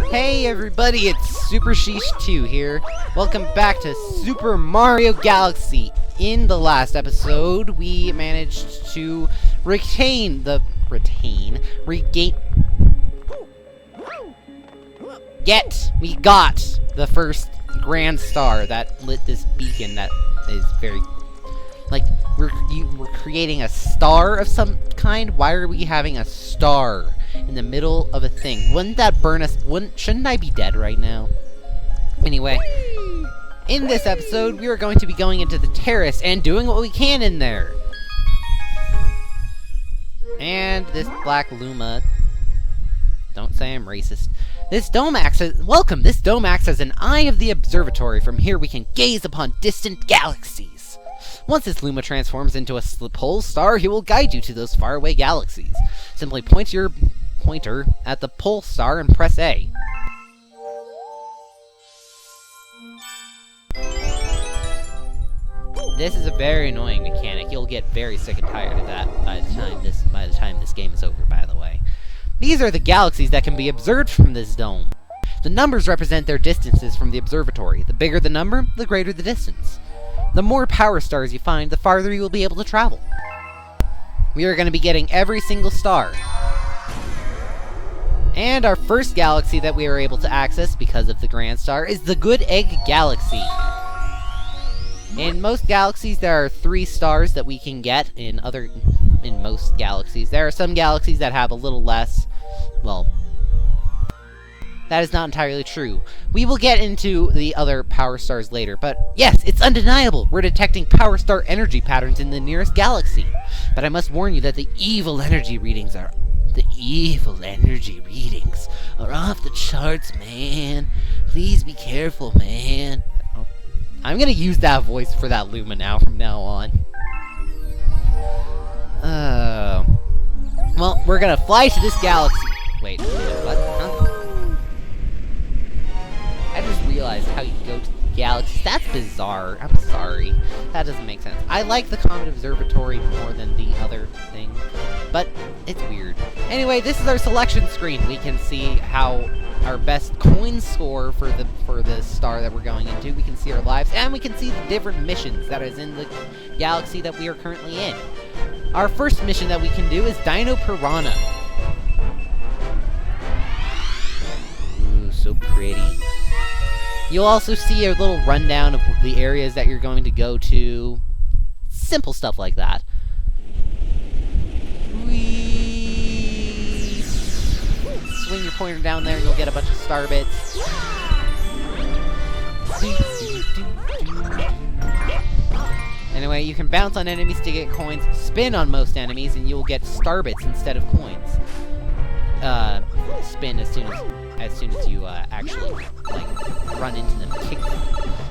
Hey everybody, it's Super Sheesh 2 here. Welcome back to Super Mario Galaxy. In the last episode, we managed to regain the first grand star that lit this beacon that is very, like, we're creating a star of some kind. Why are we having a star in the middle of a thing? Wouldn't that burn us? Shouldn't I be dead right now? Anyway, in this episode, we are going to be going into the terrace and doing what we can in there. And this black Luma, don't say I'm racist. This dome acts as an eye of the observatory. From here we can gaze upon distant galaxies. Once this Luma transforms into a pole star, he will guide you to those faraway galaxies. Simply point your pointer at the pole star and press A. This is a very annoying mechanic. You'll get very sick and tired of that by the time this game is over, by the way. These are the galaxies that can be observed from this dome. The numbers represent their distances from the observatory. The bigger the number, the greater the distance. The more power stars you find, the farther you will be able to travel. We are going to be getting every single star. And our first galaxy that we are able to access because of the Grand Star is the Good Egg Galaxy. In most galaxies, there are 3 stars that we can get. In most galaxies, there are some galaxies that have a little less. Well, that is not entirely true. We will get into the other power stars later, but yes, it's undeniable. We're detecting power star energy patterns in the nearest galaxy. But I must warn you that the evil energy readings are off the charts, man. Please be careful, man. I'm gonna use that voice for that Luma now from now on. Well, we're gonna fly to this galaxy. Wait, what? Huh? I just realized how you go to the galaxies. That's bizarre. I'm sorry. That doesn't make sense. I like the Comet Observatory more than the other thing, but it's weird. Anyway, this is our selection screen. We can see how our best coin score for the star that we're going into. We can see our lives, and we can see the different missions that is in the galaxy that we are currently in. Our first mission that we can do is Dino Piranha. Ooh, so pretty. You'll also see a little rundown of the areas that you're going to go to. Simple stuff like that. Whee! Swing your pointer down there and you'll get a bunch of star bits. Anyway, you can bounce on enemies to get coins, spin on most enemies, and you'll get star bits instead of coins. Spin as soon as you actually, like, run into them and kick them.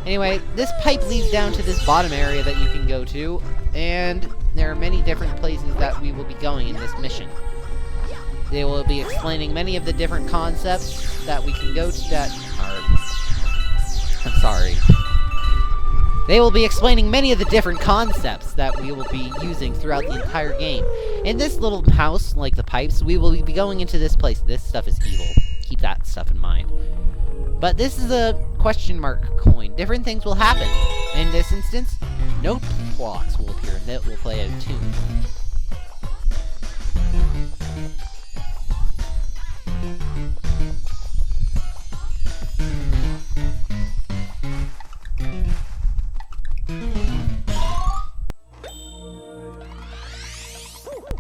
Anyway, this pipe leads down to this bottom area that you can go to, and there are many different places that we will be going in this mission. They will be explaining many of the different concepts that we can go to that are... I'm sorry. They will be explaining many of the different concepts that we will be using throughout the entire game. In this little house, like the pipes, we will be going into this place. This stuff is evil. Keep that stuff in mind. But this is a question mark coin. Different things will happen. In this instance, note blocks will appear and that will play a tune.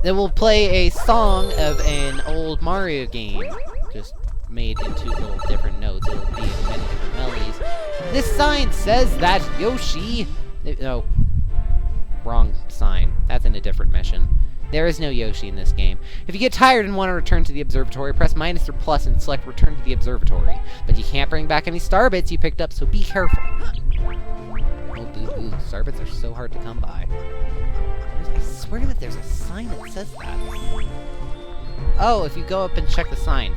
It will play a song of an old Mario game, just made into little different notes. It'll be in many different melodies. This sign says that Yoshi... No. Wrong sign. That's in a different mission. There is no Yoshi in this game. If you get tired and want to return to the observatory, press minus or plus and select return to the observatory. But you can't bring back any star bits you picked up, so be careful. Oh, boo-boo. Star bits are so hard to come by. I swear that there's a sign that says that. Oh, if you go up and check the sign.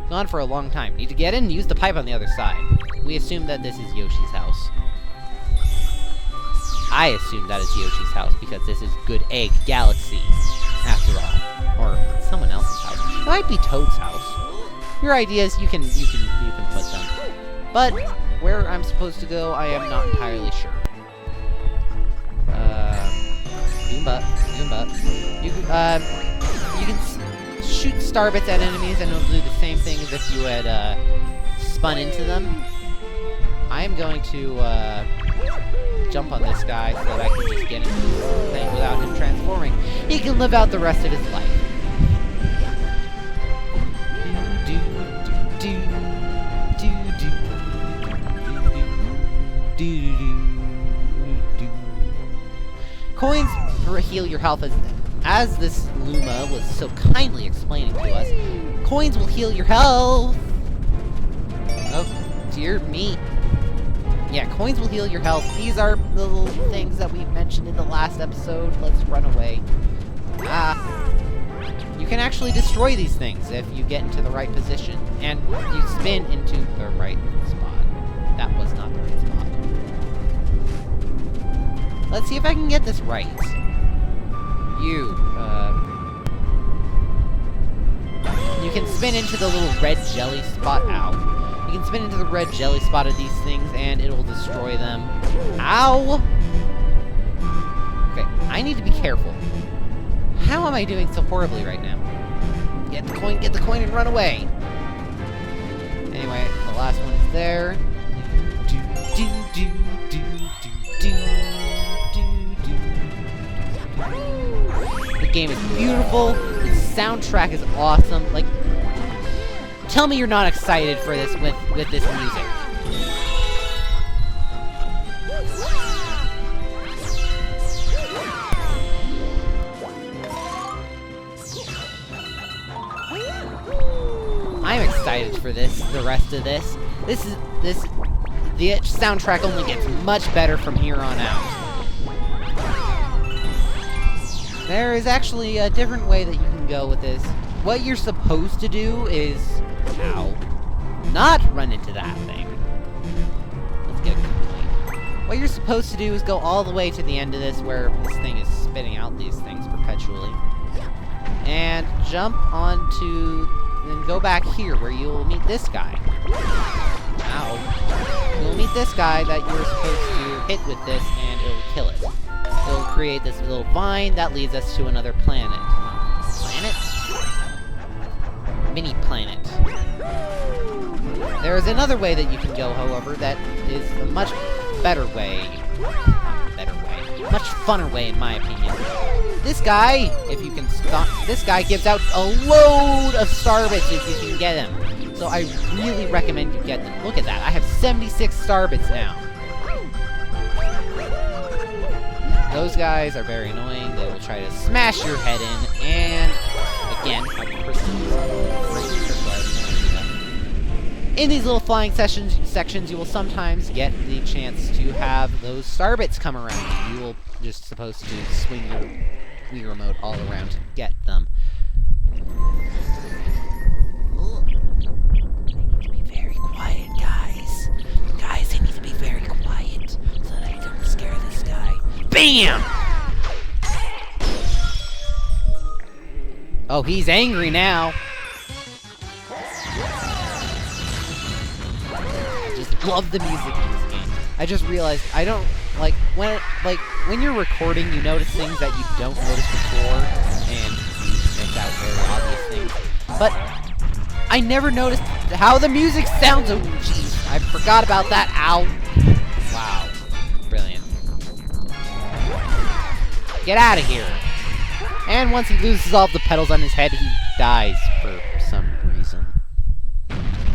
Gone for a long time. Need to get in and use the pipe on the other side. We assume that this is Yoshi's house. I assume that is Yoshi's house because this is Good Egg Galaxy, after all. Or someone else's house. It might be Toad's house. your ideas, you can put them. But where I'm supposed to go, I am not entirely sure. Goomba. You can shoot starbits at enemies, and it'll do the same thing as if you had spun into them. I am going to jump on this guy so that I can just get into this thing without him transforming. He can live out the rest of his life. Coins heal your health, as this Luma was so kindly explaining to us. Coins will heal your health. Oh, dear me. Yeah, coins will heal your health. These are the little things that we mentioned in the last episode. Let's run away. You can actually destroy these things if you get into the right position. And you spin into the right spot. That was not the right spot. Let's see if I can get this right. You can spin into the little red jelly spot. Ow. You can spin into the red jelly spot of these things, and it'll destroy them. Ow! Okay, I need to be careful. How am I doing so horribly right now? Get the coin, and run away! Anyway, the last one is there. The game is beautiful. The soundtrack is awesome. Like, tell me you're not excited for this with this music. I'm excited for this, the rest of this. The soundtrack only gets much better from here on out. There is actually a different way that you can go with this. What you're supposed to do is... Ow. Not run into that thing. Let's get a complaint. What you're supposed to do is go all the way to the end of this where this thing is spitting out these things perpetually. And jump onto... Then go back here where you'll meet this guy. Ow. You'll meet this guy that you're supposed to hit with this and it'll kill it. It'll create this little vine that leads us to another planet. Planet? Mini planet. There is another way that you can go, however, that is a much better way. Much funner way, in my opinion. This guy, if you can stop, this guy gives out a load of starbits if you can get him. So I really recommend you get them. Look at that, I have 76 starbits now. Those guys are very annoying. They will try to smash your head in, and again, in these little flying sections, you will sometimes get the chance to have those starbits come around. You will just supposed to swing your Wii remote all around to get them. They need to be very quiet, guys. Guys, they need to be very quiet so that I don't scare this guy. BAM! Oh, he's angry now. I just love the music in this game. I just realized I don't when you're recording, you notice things that you don't notice before, and you miss out very obvious things. But I never noticed how the music sounds. Oh, jeez, I forgot about that. Ow! Wow, brilliant. Get out of here! And once he loses all the petals on his head, he dies for some reason.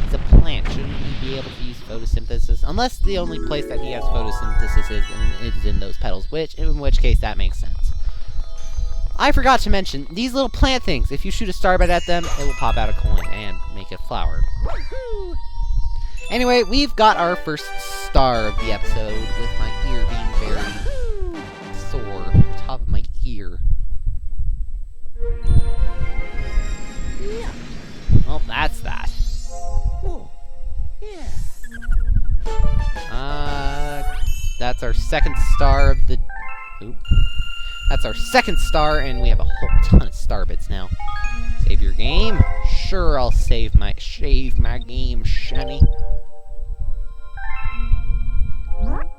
It's a plant. Shouldn't he be able to use photosynthesis? Unless the only place that he has photosynthesis is in those petals, in which case that makes sense. I forgot to mention, these little plant things, if you shoot a starbite at them, it will pop out a coin and make a flower. Anyway, we've got our first star of the episode, with my ear being very sore. The top of my ear. Well, that's that. That's our second star of the... Oop. That's our second star, and we have a whole ton of starbits now. Save save your game? Sure, I'll shave my game, Shemmy.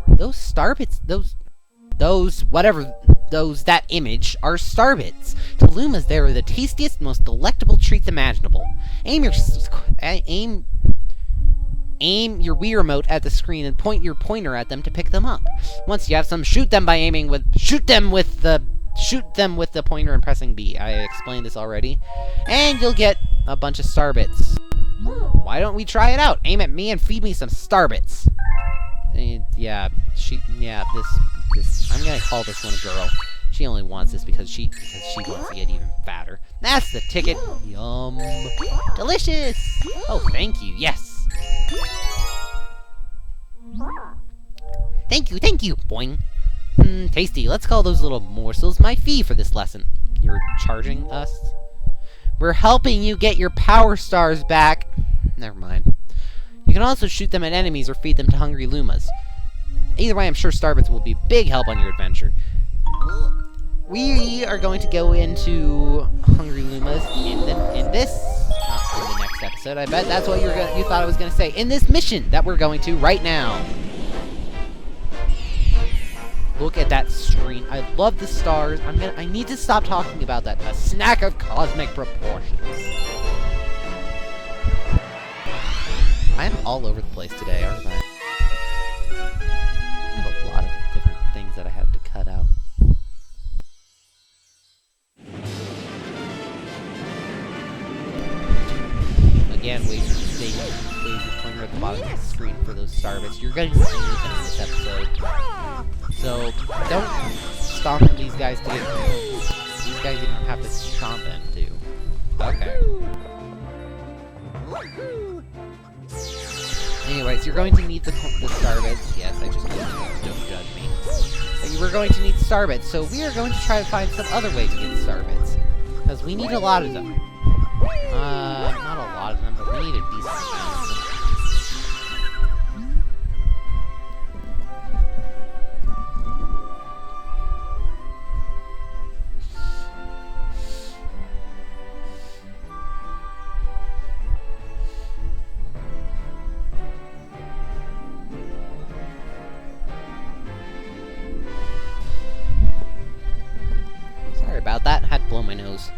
Those starbits, that image are starbits. To Lumas, they are the tastiest, most delectable treats imaginable. Aim your Wii remote at the screen and point your pointer at them to pick them up. Once you have some, shoot them with the pointer and pressing B. I explained this already. And you'll get a bunch of starbits. Why don't we try it out? Aim at me and feed me some starbits. This I'm gonna call this one a girl. She only wants this because she wants to get even fatter. That's the ticket. Yum. Delicious. Oh, thank you. Yes. Thank you. Boing. Tasty. Let's call those little morsels my fee for this lesson. You're charging us? We're helping you get your power stars back. Never mind. You can also shoot them at enemies or feed them to hungry Lumas. Either way, I'm sure starbits will be a big help on your adventure. We are going to go into Hungry Lumas in the next episode. I bet that's what you thought I was going to say. In this mission that we're going to right now. Look at that screen. I love the stars. I need to stop talking about that. A snack of cosmic proportions. I'm all over the place today, aren't I? I have a lot of different things that I have to cut out. Again, laser pointer at the bottom of the screen for those starbits. You're going to see them in this episode. So, don't stomp on these guys to get... These guys you don't have to stomp into. Okay. Anyways, you're going to need the starbits. Yes, I just don't judge me. But you were going to need starbits, so we are going to try to find some other way to get starbits. Because we need a lot of them. Not a lot of them, but we need a decent amount of them. About that, had to blow my nose.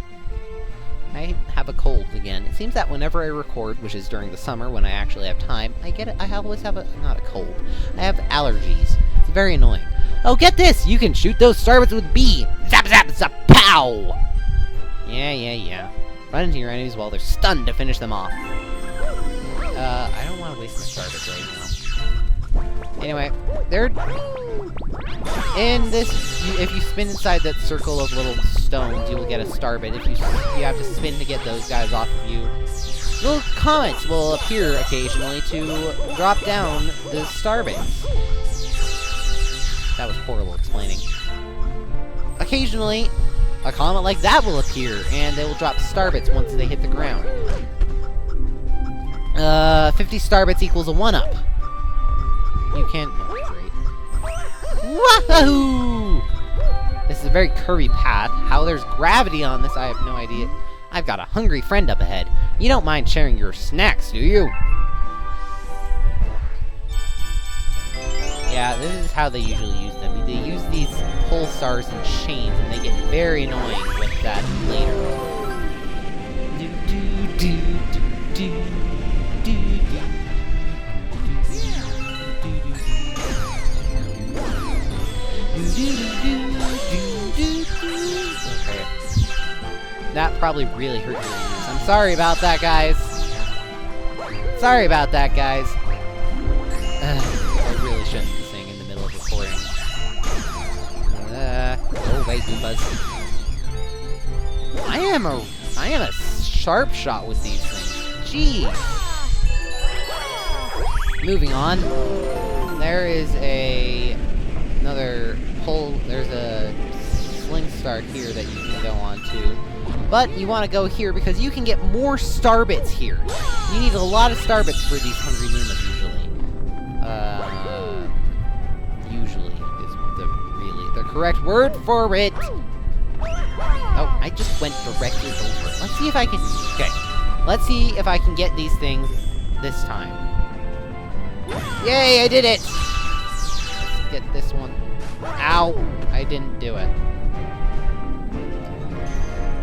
I have a cold again. It seems that whenever I record, which is during the summer when I actually have time, I always have not a cold. I have allergies. It's very annoying. Oh, get this! You can shoot those starbits with B! Zap zap zap pow! Yeah. Run into your enemies while they're stunned to finish them off. I don't want to waste my starbits right now. Anyway, they're... In this, if you spin inside that circle of little stones, you will get a starbit. If you have to spin to get those guys off of you. Little comets will appear occasionally to drop down the starbits. That was horrible explaining. Occasionally, a comet like that will appear, and they will drop starbits once they hit the ground. 50 starbits equals a 1-up. You can't... Wahoo! This is a very curvy path. How there's gravity on this, I have no idea. I've got a hungry friend up ahead. You don't mind sharing your snacks, do you? Yeah, this is how they usually use them. They use these pole stars in chains, and they get very annoying with that later. Okay. That probably really hurt your ears. I'm sorry about that, guys. Sorry about that, guys. I really shouldn't sing in the middle of recording. Oh wait, Goombas. I am a sharp shot with these things. Jeez. Moving on. There is another pole. There's a sling star here that you can go on to. But you want to go here because you can get more starbits here. You need a lot of starbits for these hungry Lumas usually. Usually is the correct word for it. Oh, I just went directly over it. Let's see if I can... Okay. Let's see if I can get these things this time. Yay, I did it! Let's get this one. Ow! I didn't do it.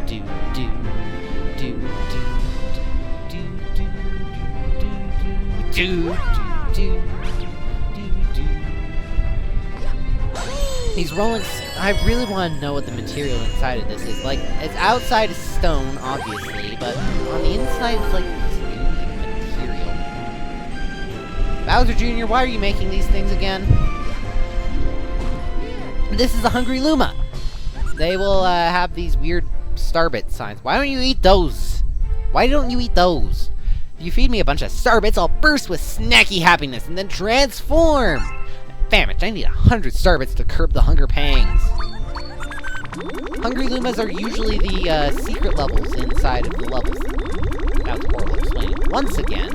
Do, do, do, do, do, do, do, do, do. These rolling... I really want to know what the material inside of this is. Like, it's outside is stone, obviously, but on the inside it's like this unique material. Bowser Jr., why are you making these things again? This is a Hungry Luma! They will have these weird Starbit signs. Why don't you eat those? Why don't you eat those? If you feed me a bunch of Starbits, I'll burst with snacky happiness and then transform! Damn it, I need 100 Starbits to curb the hunger pangs. Hungry Lumas are usually the secret levels inside of the levels. That's horrible explaining. Once again,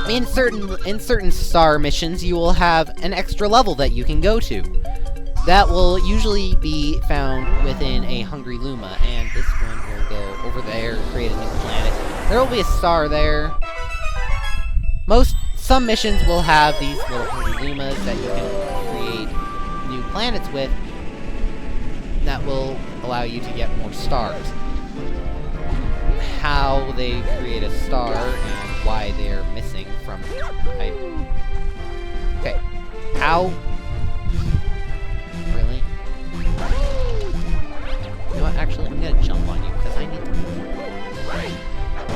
in certain star missions, you will have an extra level that you can go to. That will usually be found within a Hungry Luma, and this one will go over there and create a new planet. There will be a star there. Some missions will have these little Hungry Lumas that you can create new planets with that will allow you to get more stars. How they create a star and why they're missing from... Okay. Ow. Really? You know what? Actually, I'm gonna jump on you because I need to...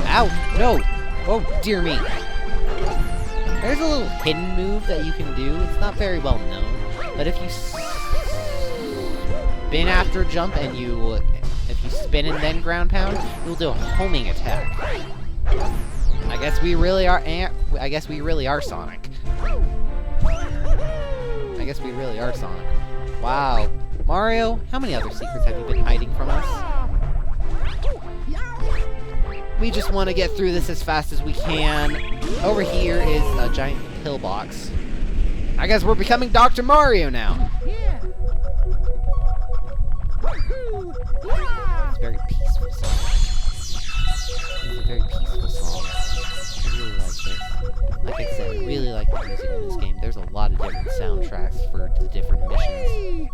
Ow! No! Oh, dear me. There's a little hidden move that you can do. It's not very well known, but if you spin after a jump and if you spin and then ground pound, you'll do a homing attack. I guess we really are Sonic. I guess we really are Sonic. Wow. Mario, how many other secrets have you been hiding from us? We just want to get through this as fast as we can. Over here is a giant pillbox. I guess we're becoming Dr. Mario now. It's a very peaceful song. It's a very peaceful song. I really like this. Like I said, I really like the music in this game. There's a lot of different soundtracks for the different missions.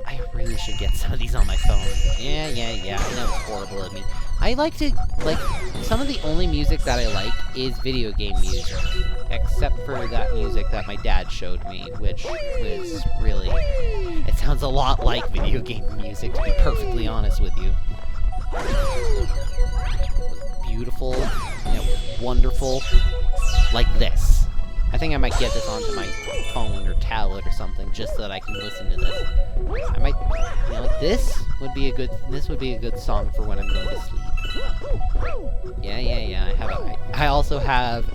I really should get some of these on my phone. Yeah, I know it's horrible of me. I like to, some of the only music that I like is video game music. Except for that music that my dad showed me, which was really... It sounds a lot like video game music, to be perfectly honest with you. It was beautiful, and it was wonderful, like this. I think I might get this onto my phone or tablet or something, just so that I can listen to this. I might, this would be a good song for when I'm going to sleep. Yeah, I also have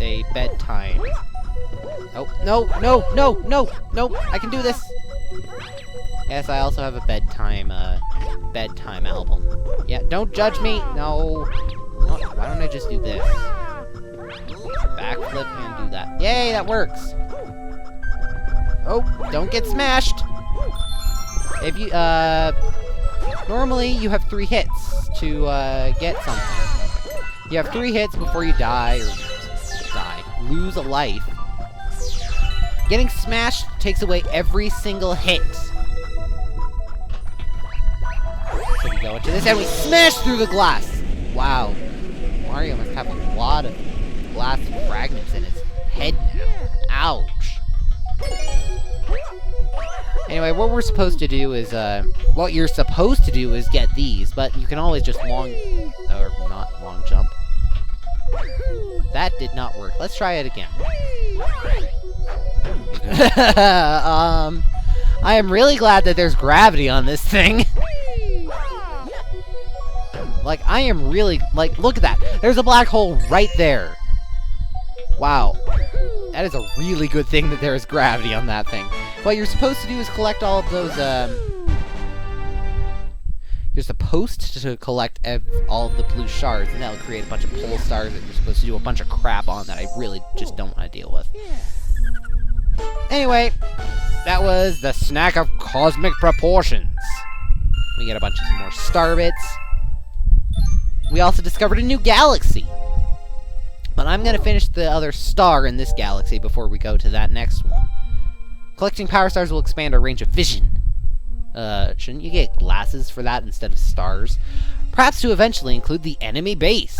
a bedtime. Oh, no, I can do this! Yes, I also have a bedtime album. Yeah, don't judge me! No, why don't I just do this? Backflip and do that. Yay, that works! Oh, don't get smashed! If you, normally you have 3 hits to, get something. You have 3 hits before you die, or lose a life. Getting smashed takes away every single hit. So we go into this and we smash through the glass! Wow. Mario must have a lot of glass fragments in his head now. Ouch. Anyway, what we're supposed to do is, what you're supposed to do is get these, but you can always just not long jump. That did not work. Let's try it again. I am really glad that there's gravity on this thing. Like, I am really, look at that. There's a black hole right there. Wow. That is a really good thing that there is gravity on that thing. What you're supposed to do is collect all of those, You're supposed to collect all of the blue shards, and that'll create a bunch of pole stars that you're supposed to do a bunch of crap on that I really just don't want to deal with. Anyway, that was the snack of cosmic proportions. We get a bunch of some more star bits. We also discovered a new galaxy. But I'm going to finish the other star in this galaxy before we go to that next one. Collecting power stars will expand our range of vision. Shouldn't you get glasses for that instead of stars? Perhaps to eventually include the enemy base.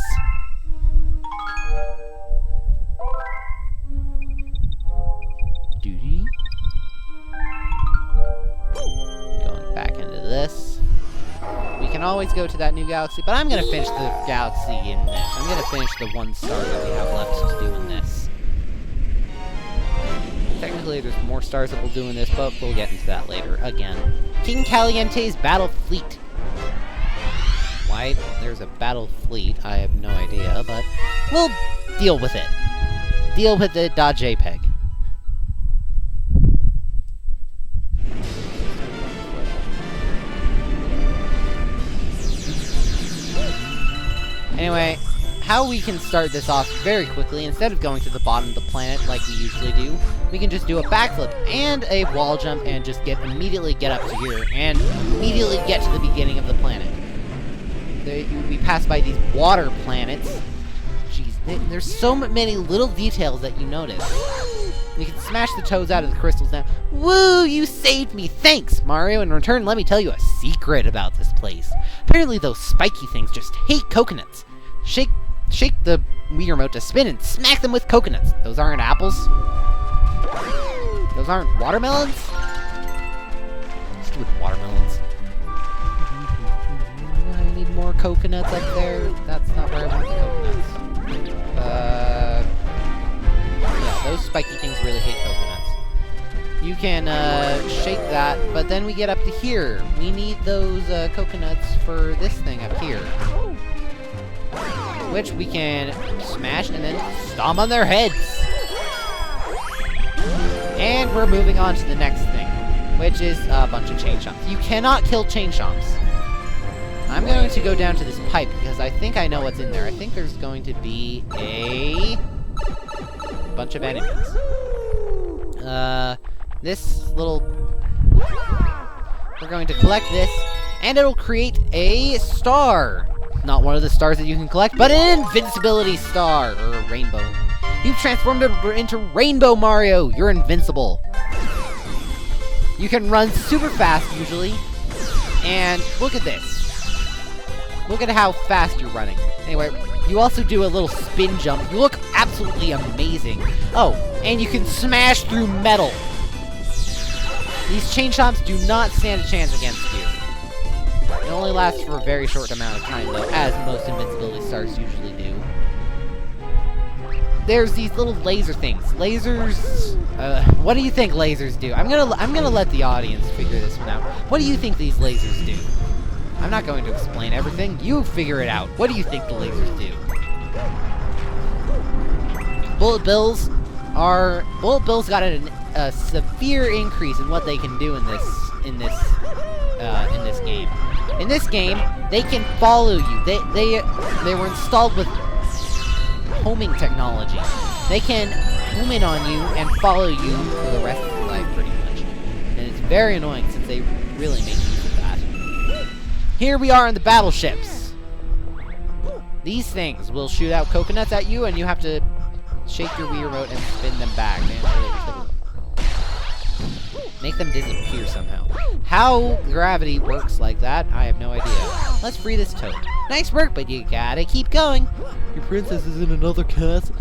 Duty. Going back into this. We can always go to that new galaxy, but I'm gonna finish the galaxy in this. I'm gonna finish the one star that we have left to do in this. Technically, there's more stars that we'll do in this, but we'll get into that later. Again, King Caliente's battle fleet. Why there's a battle fleet, I have no idea, but we'll deal with it. Deal with the .jpg. Anyway, how we can start this off very quickly, instead of going to the bottom of the planet like we usually do, we can just do a backflip and a wall jump and just immediately get up to here and immediately get to the beginning of the planet. We pass by these water planets. Jeez, there's so many little details that you notice. You can smash the toads out of the crystals now. Woo, you saved me! Thanks, Mario! In return, let me tell you a secret about this place. Apparently those spiky things just hate coconuts. Shake the Wii Remote to spin and smack them with coconuts. Those aren't apples. Those aren't watermelons? Stupid watermelons. I need more coconuts up there. That's not where I want the coconuts. Yeah, those spiky things really hate coconuts. You can, shake that, but then we get up to here. We need those, coconuts for this thing up here. Which we can smash and then stomp on their heads. And we're moving on to the next thing, which is a bunch of chain chomps. You cannot kill chain chomps. I'm going to go down to this pipe because I think I know what's in there. I think there's going to be a bunch of enemies. This little... We're going to collect this, and it'll create a star. Not one of the stars that you can collect, but an invincibility star, or a rainbow. You've transformed into Rainbow Mario. You're invincible. You can run super fast, usually. And look at this. Look at how fast you're running. Anyway, you also do a little spin jump. You look absolutely amazing. Oh, and you can smash through metal. These chain chomps do not stand a chance against you. It only lasts for a very short amount of time, though, as most invincibility stars usually do. There's these little laser things. Lasers... what do you think lasers do? I'm gonna let the audience figure this one out. What do you think these lasers do? I'm not going to explain everything. You figure it out. What do you think the lasers do? Bullet bills got a severe increase in what they can do in this game. In this game, they can follow you. They were installed with homing technology. They can home in on you and follow you for the rest of your life, pretty much. And it's very annoying since they really make use of that. Here we are in the battleships. These things will shoot out coconuts at you, and you have to shake your Wii Remote and spin them back. Make them disappear somehow. How gravity works like that, I have no idea. Let's free this toad. Nice work, but you gotta keep going. Your princess is in another castle.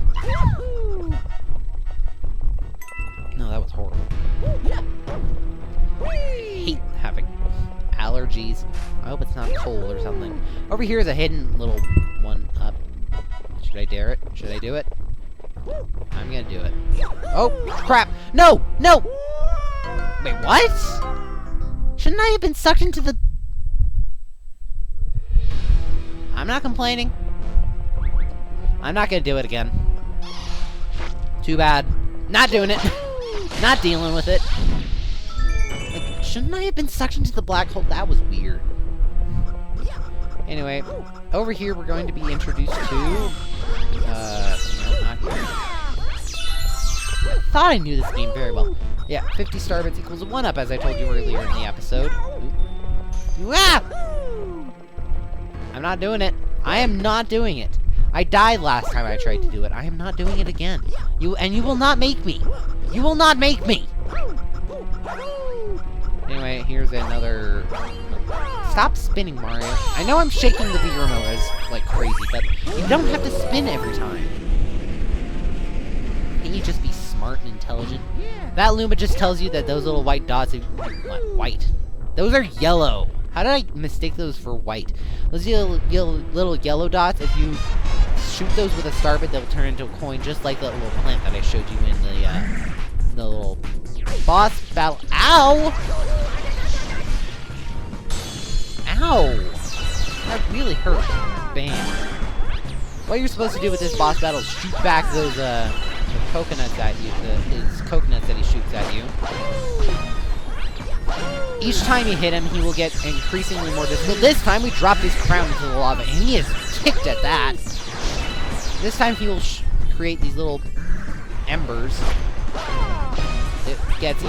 No, that was horrible. I hate having allergies. I hope it's not cold or something. Over here is a hidden little one up. Should I dare it? Should I do it? I'm gonna do it. Oh, crap! No! No! Wait, what? Shouldn't I have been sucked into the... I'm not complaining. I'm not gonna do it again. Too bad. Not doing it. Not dealing with it. Like, shouldn't I have been sucked into the black hole? That was weird. Anyway, over here we're going to be introduced to... no, not here. I thought I knew this game very well. Yeah, 50 star bits equals a 1-up, as I told you earlier in the episode. Ah! I'm not doing it. I am not doing it. I died last time I tried to do it. I am not doing it again. You will not make me. You will not make me. Anyway, here's another... Stop spinning, Mario. I know I'm shaking the Wii remote as, like, crazy, but you don't have to spin every time. Can't you just be smart and intelligent? That Luma just tells you that those little white dots are... White. Those are yellow. How did I mistake those for white? Those little yellow dots, if you shoot those with a star bit, they'll turn into a coin, just like that little plant that I showed you in the little boss battle. Ow! Ow! That really hurt. Bam. What you're supposed to do with this boss battle is shoot back those, the coconuts at you, his coconuts that he shoots at you. Each time you hit him, he will get increasingly more difficult. This time, we dropped his crown into the lava, and he is kicked at that. This time, he will create these little embers. It gets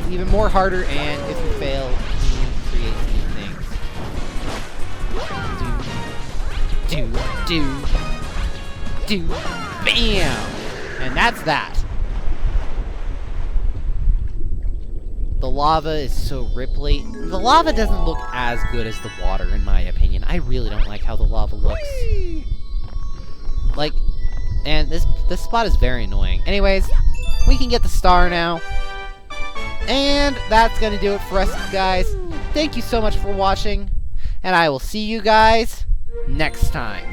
even more harder, and if you fail, he creates new things. Bam! And that's that. The lava is so ripply. The lava doesn't look as good as the water, in my opinion. I really don't like how the lava looks. Like, and this spot is very annoying. Anyways, we can get the star now. And that's gonna do it for us, guys. Thank you so much for watching, and I will see you guys next time.